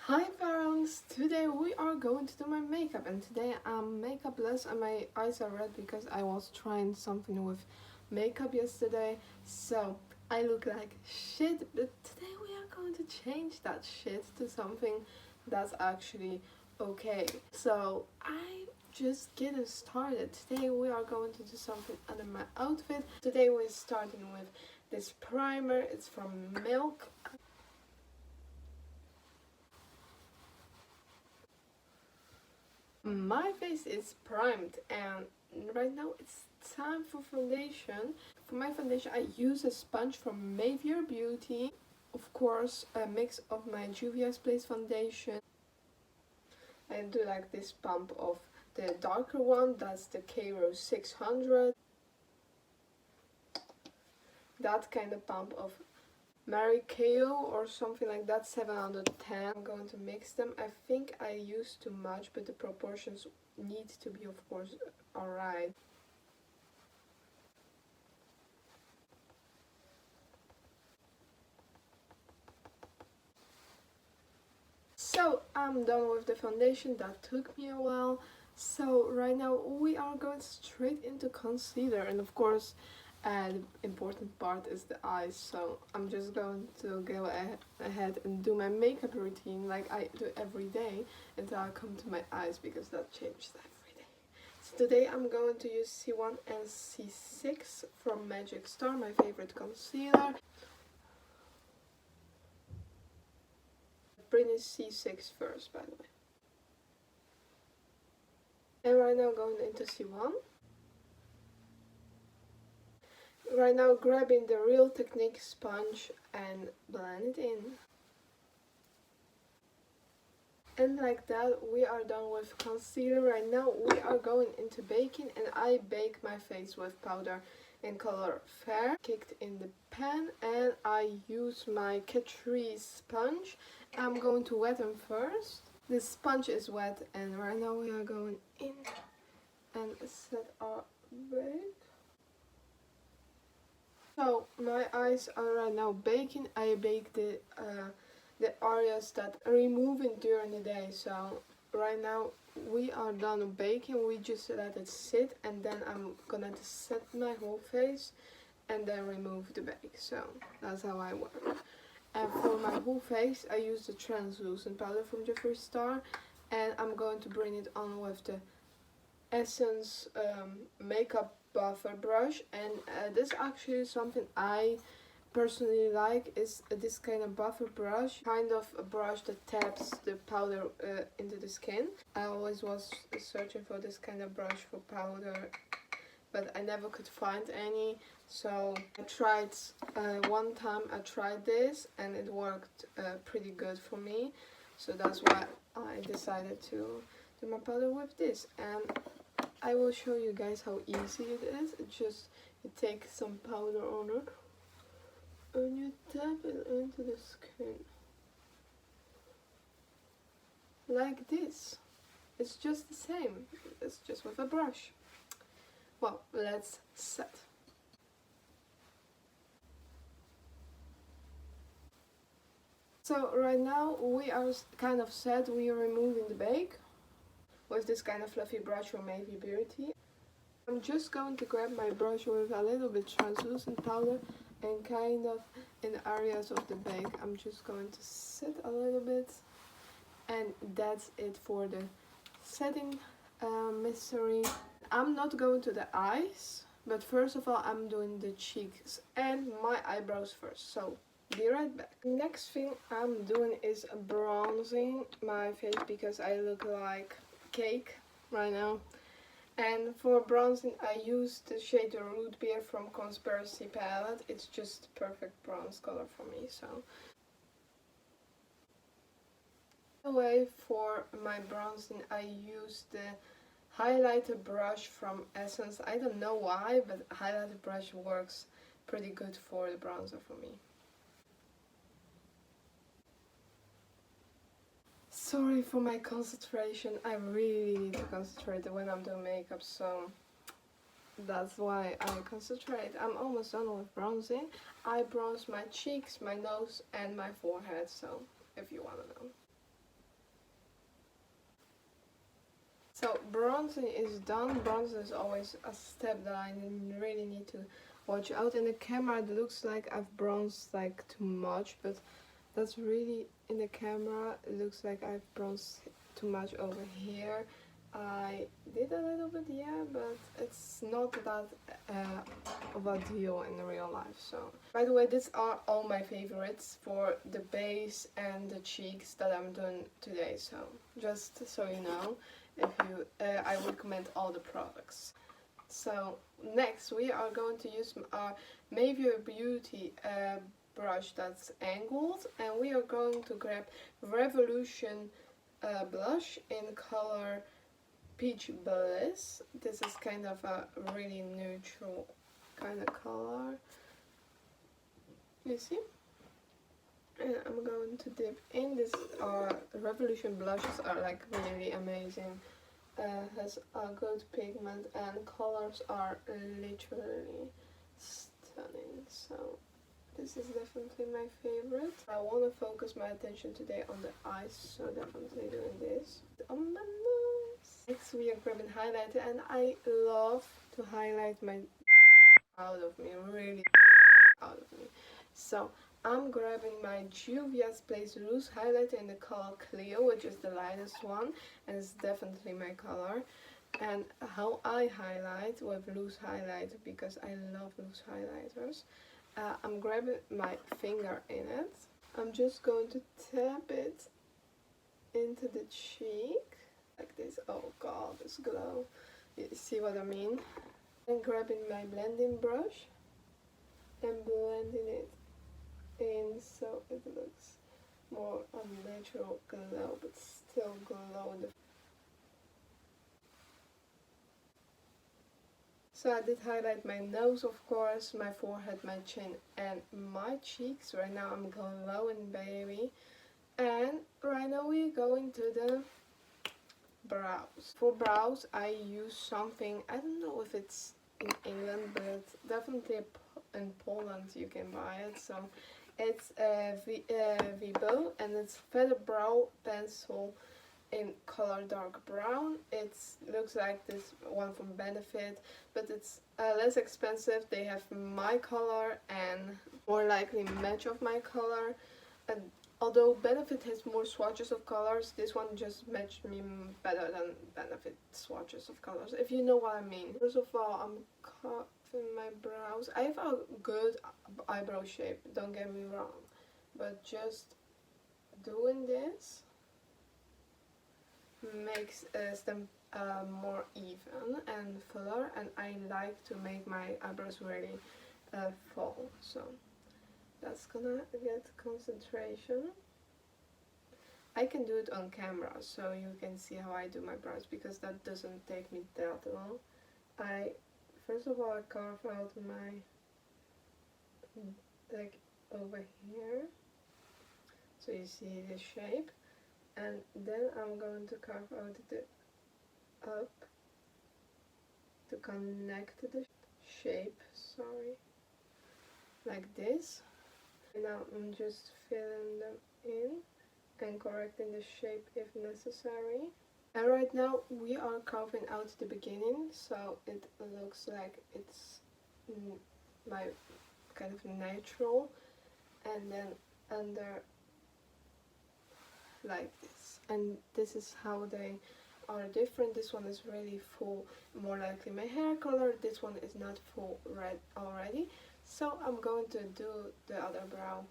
Hi Pharaons! Today we are going to do my makeup, and today I'm makeupless and my eyes are red because I was trying something with makeup yesterday, so I look like shit, but today we are going to change that shit to something that's actually okay. So I just getting started. Today we are going to do something under my outfit. Today we're starting with this primer. It's from Milk. My face is primed and right now it's time for foundation. For my foundation I use a sponge from Mavier Beauty. Of course a mix of my Juvia's Place foundation. I do like this pump of the darker one, that's the Cairo 600. That kind of pump of Mary Kay or something like that, 710. I'm going to mix them. I think I used too much, but the proportions need to be, of course, alright. So I'm done with the foundation. That took me a while. So right now we are going straight into concealer, and of course the important part is the eyes. So I'm just going to go ahead and do my makeup routine like I do every day until I come to my eyes, because that changes every day. So today I'm going to use C1 and C6 from Magic Star, my favorite concealer. Bring is C6 first, by the way. And right now going into C1. Right now grabbing the Real Technique sponge and blend it in. And like that we are done with concealer. Right now we are going into baking, and I bake my face with powder in color Fair. Kicked in the pan, and I use my Catrice sponge. I'm going to wet them first. The sponge is wet, and right now we are going in and set our bake. So my eyes are right now baking. I bake the areas that are removing during the day. So right now we are done baking. We just let it sit, and then I'm gonna set my whole face and then remove the bake. So that's how I work. And for my whole face I use the translucent powder from Jeffree Star, and I'm going to bring it on with the Essence makeup buffer brush. And this actually is something I personally like, is this kind of buffer brush, kind of a brush that taps the powder into the skin. I always was searching for this kind of brush for powder, but I never could find any. So I tried one time, I tried this and it worked pretty good for me. So that's why I decided to do my powder with this. And I will show you guys how easy it is. You take some powder on it and you tap it into the skin like this. It's just the same, it's just with a brush. Well, let's set. So right now we are kind of set. We are removing the bake with this kind of fluffy brush from Mavier Beauty. I'm just going to grab my brush with a little bit translucent powder, and kind of in the areas of the bake I'm just going to set a little bit, and that's it for the setting mystery. I'm not going to the eyes, but first of all I'm doing the cheeks and my eyebrows first, so be right back. Next thing I'm doing is bronzing my face because I look like cake right now. And for bronzing I use the shade Root Beer from Conspiracy palette. It's just perfect bronze color for me. So anyway, for my bronzing I use the highlighter brush from Essence. I don't know why, but highlighter brush works pretty good for the bronzer for me. Sorry for my concentration, I really need to concentrate when I'm doing makeup, so that's why I concentrate. I'm almost done with bronzing. I bronze my cheeks, my nose and my forehead, so if you wanna know. So bronzing is done. Bronzing is always a step that I really need to watch out. In the camera it looks like I've bronzed like too much, but that's really, in the camera it looks like I've bronzed too much over here. I did a little bit, yeah, but it's not that of a deal in real life. So, by the way, these are all my favorites for the base and the cheeks that I'm doing today. So, just so you know, if you, I recommend all the products. So, next we are going to use our Mayfair Beauty brush that's angled, and we are going to grab Revolution blush in color Peach Bliss. This is kind of a really neutral kind of color, you see, and I'm going to dip in this. Revolution blushes are like really amazing, has a good pigment and colors are literally stunning. So this is definitely my favorite. I want to focus my attention today on the eyes, so definitely doing this on my nose. Next we are grabbing highlighter, and I love to highlight my out of me, really out of me. So I'm grabbing my Juvia's Place Loose highlighter in the color Cleo, which is the lightest one, and it's definitely my color. And how I highlight with loose highlighter, because I love loose highlighters, I'm grabbing my finger in it. I'm just going to tap it into the cheek like this. Oh god, this glow, you see what I mean? And grabbing my blending brush and blending it in so it looks more a natural glow, but still glow. So I did highlight my nose, of course, my forehead, my chin, and my cheeks. Right now I'm glowing, baby. And right now we're going to the brows. For brows I use something, I don't know if it's in England, but definitely in Poland you can buy it. So it's Vibo, and it's Feather Brow Pencil in color dark brown. It looks like this one from Benefit, but it's less expensive. They have my color and more likely match of my color. And although Benefit has more swatches of colors, this one just matched me better than Benefit swatches of colors, if you know what I mean. First of all, I'm carving my brows. I have a good eyebrow shape, don't get me wrong, but just doing this makes them more even and fuller, and I like to make my eyebrows really full. So that's gonna get concentration. I can do it on camera so you can see how I do my brows, because that doesn't take me that long. First of all I carve out my, like over here, so you see the shape, and then I'm going to carve out the up to connect the shape, sorry, like this. And now I'm just filling them in and correcting the shape if necessary. And right now we are carving out the beginning, so it looks like it's my kind of natural, and then under like this. And this is how they are different. This one is really full, more likely my hair color. This one is not full red already. So I'm going to do the other brow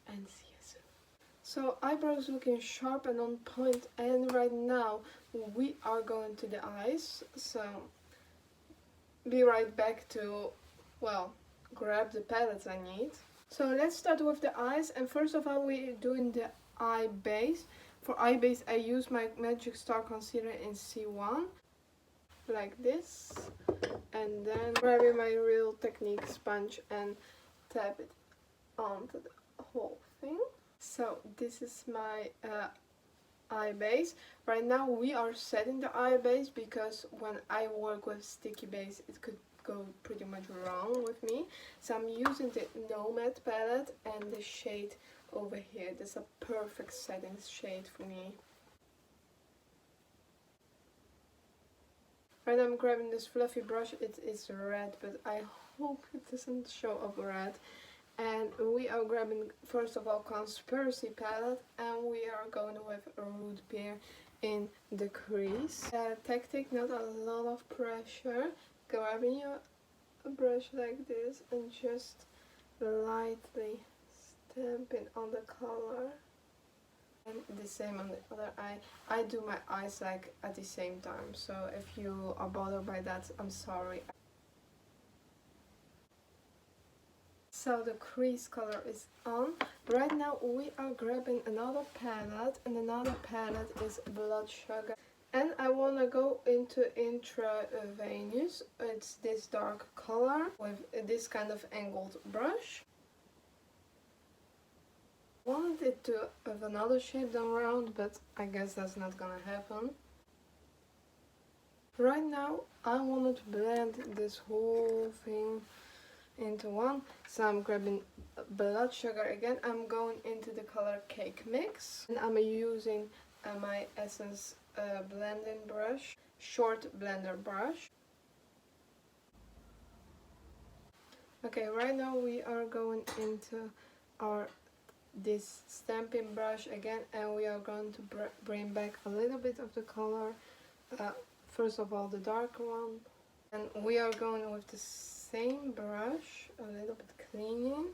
and see you soon. So eyebrows looking sharp and on point, and right now we are going to the eyes. So be right back to, well, grab the palettes I need. So let's start with the eyes, and first of all we're doing the eye base. For eye base I use my Magic Star concealer in C1 like this, and then grabbing my Real Technique sponge and tap it onto the whole thing. So this is my eye base. Right now we are setting the eye base, because when I work with sticky base it could go pretty much wrong with me. So I'm using the Nomad palette and the shade over here. This is a perfect setting shade for me. Right now I'm grabbing this fluffy brush. It is red, but I hope it doesn't show up red. And we are grabbing first of all Conspiracy palette, and we are going with Root Beer in the crease. Tactic, not a lot of pressure. Grabbing your brush like this and just lightly stamping on the color. And the same on the other eye. I do my eyes like at the same time, so if you are bothered by that, I'm sorry. So the crease color is on. Right now we are grabbing another palette, and another palette is Blood Sugar. And I want to go into Intravenous. It's this dark color with this kind of angled brush. Wanted it to have another shape than round, but I guess that's not gonna happen. Right now I wanted to blend this whole thing into one, so I'm grabbing Blood Sugar again. I'm going into the color Cake Mix, and I'm using my Essence blending brush, short blender brush. Okay, right now we are going into this stamping brush again, and we are going to bring back a little bit of the color, first of all the darker one, and we are going with the same brush, a little bit cleaning,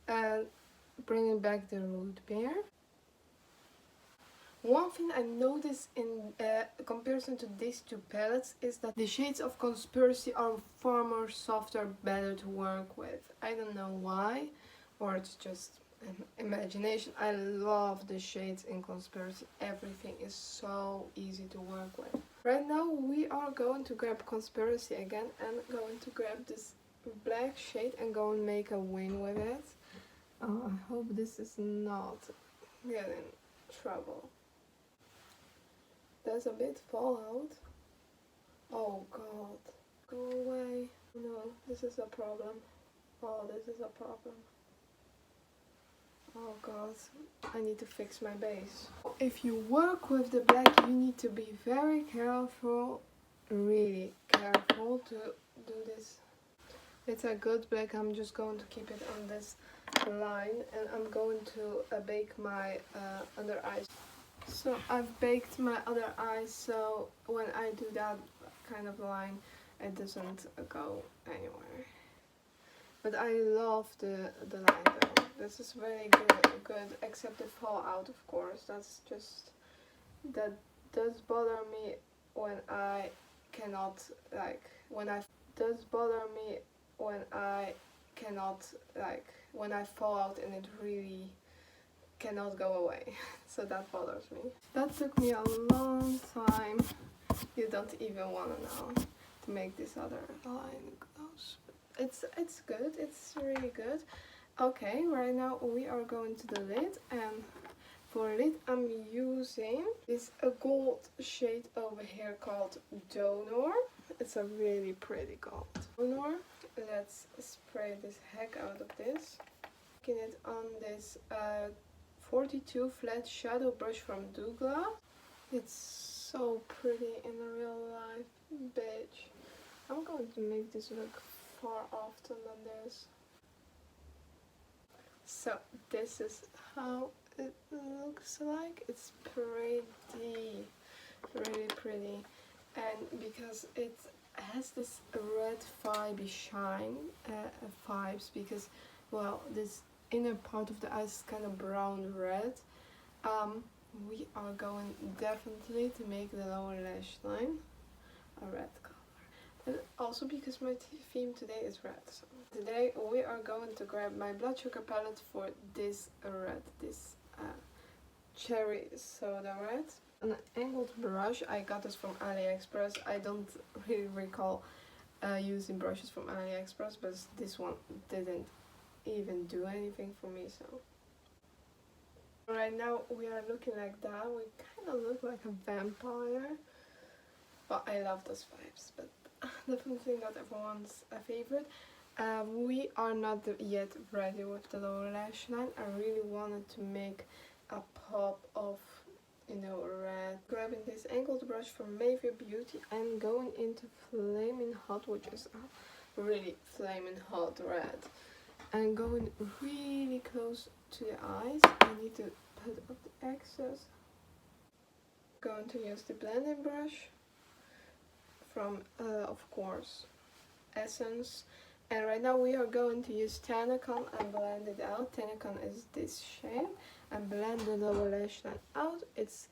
and bringing back the Root Beer. One thing I noticed in comparison to these two palettes is that the shades of Conspiracy are far more softer, better to work with. I don't know why, or it's just imagination. I love the shades in Conspiracy. Everything is so easy to work with. Right now we are going to grab Conspiracy again and going to grab this black shade and go and make a wing with it. Oh, I hope this is not getting trouble. There's a bit fallout. Oh god. Go away. No, this is a problem. Oh, this is a problem. Oh god, I need to fix my base. If you work with the black, you need to be very careful, really careful to do this. It's a good black. I'm just going to keep it on this line, and I'm going to bake my under eyes. So I've baked my other eye, so when I do that kind of line, it doesn't go anywhere. But I love the line though. This is very good, except the fallout, of course. That does bother me when I cannot, when I fall out and it really cannot go away. So that bothers me. That took me a long time. You don't even want to know, to make this other line close. It's good. It's really good. Okay, right now we are going to the lid, and for lid I'm using this gold shade over here called Donor. It's a really pretty gold. Donor. Let's spray this heck out of this. Taking it on this 42 flat shadow brush from Douglas. It's so pretty in real life, bitch. I'm going to make this look far often than this. So this is how it looks like. It's pretty, really pretty, and because it has this red vibey shine vibes, because well, this inner part of the eyes is kind of brown red. We are going definitely to make the lower lash line a red color. And also because my theme today is red. So today we are going to grab my Blood Sugar palette for this red, this cherry soda red. An angled brush. I got this from AliExpress. I don't really recall using brushes from AliExpress, but this one didn't even do anything for me, so. Right now we are looking like that. We kind of look like a vampire. Well, I love those vibes, but definitely not everyone's a favorite. We are not yet ready with the lower lash line. I really wanted to make a pop of, you know, red. Grab grabbing this angled brush from Mayfair Beauty and going into Flaming Hot, which is a really flaming hot red. And going really close to the eyes. I need to put up the excess. Going to use the blending brush from, of course, Essence. And right now we are going to use Tanacon and blend it out. Tanacon is this shade. And blend the lower lash line out. It's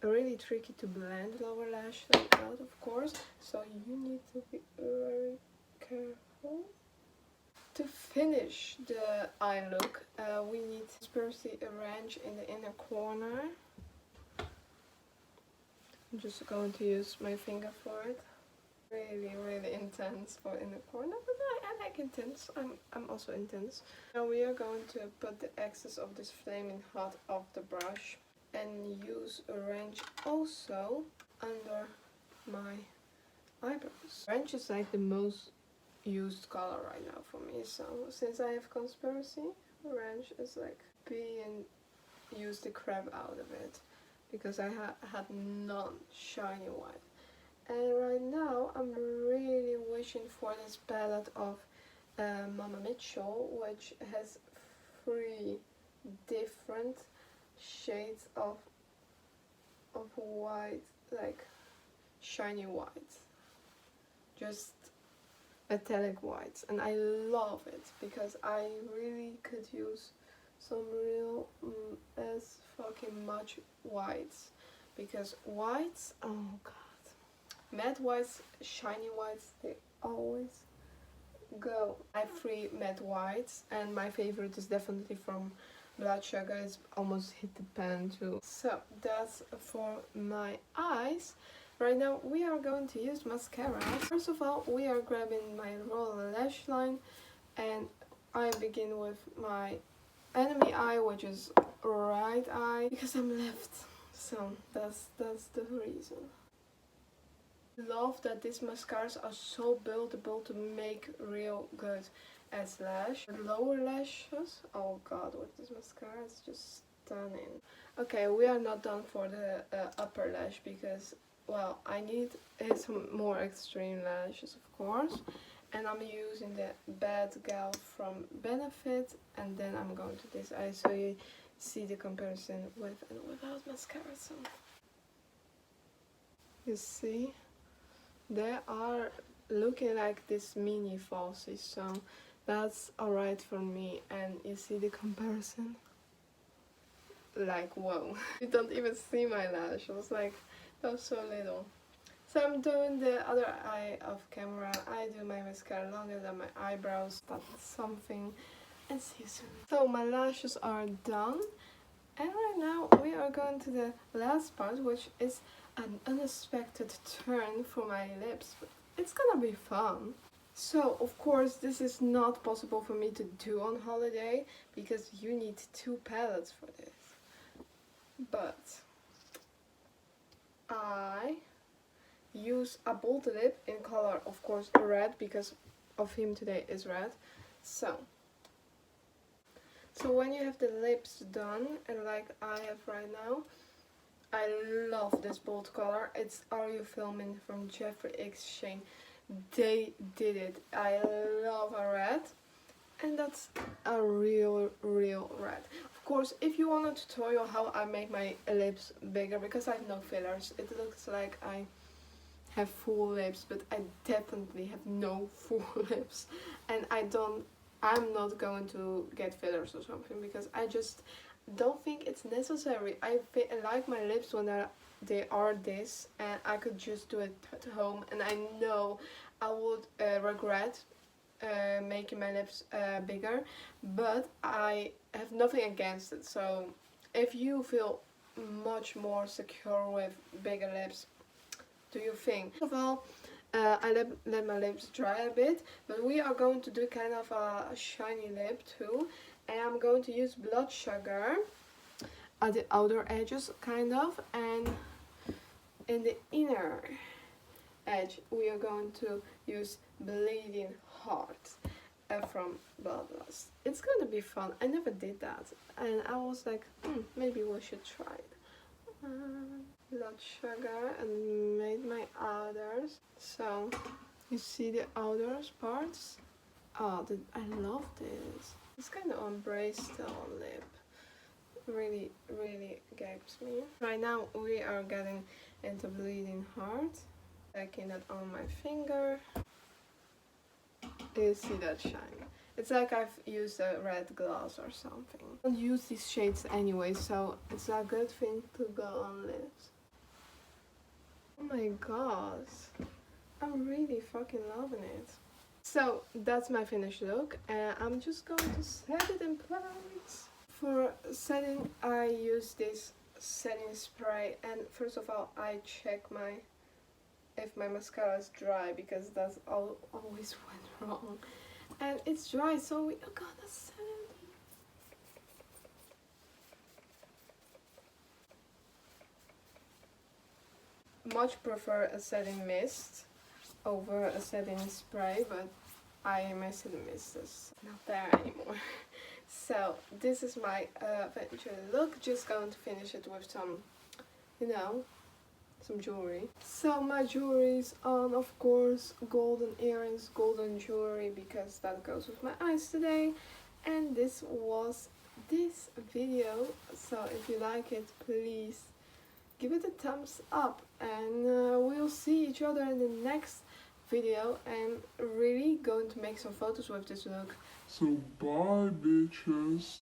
really tricky to blend lower lash line out, of course. So you need to be very careful. To finish the eye look, we need to dispersely arrange in the inner corner. I'm just going to use my finger for it. Really intense for inner corner, but I like intense. I'm also intense. Now we are going to put the excess of this Flaming Hot off the brush and use Orange also under my eyebrows. Orange is like the most used color right now for me, so since I have Conspiracy, Orange is like being used the crap out of it because I had none shiny white. And right now I'm really wishing for this palette of Mama Mitchell, which has 3 different shades of white, like shiny white, just metallic whites, and I love it because I really could use some real as fucking much whites, because whites, oh god, matte whites, shiny whites, they always go. I have 3 matte whites, and my favorite is definitely from Blood Sugar. It's almost hit the pan too. So that's for my eyes. Right now we are going to use mascara. First of all, we are grabbing my roller lash line, and I begin with my enemy eye, which is right eye, because I'm left. So that's the reason. Love that these mascaras are so buildable to make real good as lash. The lower lashes, oh god, with this mascara it's just stunning. Okay, we are not done for the upper lash because, well, I need some more extreme lashes, of course, and I'm using the Bad Gal from Benefit, and then I'm going to this eye so you see the comparison with and without mascara. So you see, they are looking like this mini falsies, so that's alright for me. And you see the comparison, like whoa. You don't even see my lashes, like that was so little. So I'm doing the other eye off camera. I do my mascara longer than my eyebrows. That's something, and see you soon. So my lashes are done, and right now we are going to the last part, which is an unexpected turn for my lips, but it's gonna be fun. So of course this is not possible for me to do on holiday because you need 2 palettes for this, but I use a bold lip in color, of course red, because of him today is red. So when you have the lips done, and like I have right now, I love this bold color. It's Are You Filming from Jeffree X Shane. They did it. I love a red, and that's a real red. Of course, if you want a tutorial how I make my lips bigger, because I have no fillers, it looks like I have full lips, but I definitely have no full lips, and I'm not going to get fillers or something because I just don't think it's necessary. I like my lips when they are this, and I could just do it at home, and I know I would regret making my lips bigger, but I have nothing against it. So if you feel much more secure with bigger lips, do your thing. First of all, I let my lips dry a bit, but we are going to do kind of a shiny lip too, and I'm going to use Blood Sugar at the outer edges kind of, and in the inner edge we are going to use Bleeding Heart from Bloodlust. It's gonna be fun. I never did that, and I was like, maybe we should try it. that sugar and made my outers. So you see the outers parts? Oh, I love this. It's kind of ombre style lip. Really, really gapes me. Right now we are getting into bleeding heart. Taking it on my finger. You see that shine? It's like I've used a red gloss or something. I don't use these shades anyway, so it's a good thing to go on lips. Oh my god, I'm really fucking loving it. So that's my finished look, and I'm just going to set it in place. For setting, I use this setting spray, and first of all I check if my mascara is dry, because that's always went wrong. And it's dry, so we are gonna set it. Much prefer a setting mist over a setting spray, but I my setting mist is not there anymore. So this is my eventual look. Just going to finish it with some, you know, some jewelry. So my jewelry is on, of course, golden earrings, golden jewelry, because that goes with my eyes today. And this was this video. So if you like it, please give it a thumbs up, and we'll see each other in the next video. And really going to make some photos with this look. So bye bitches.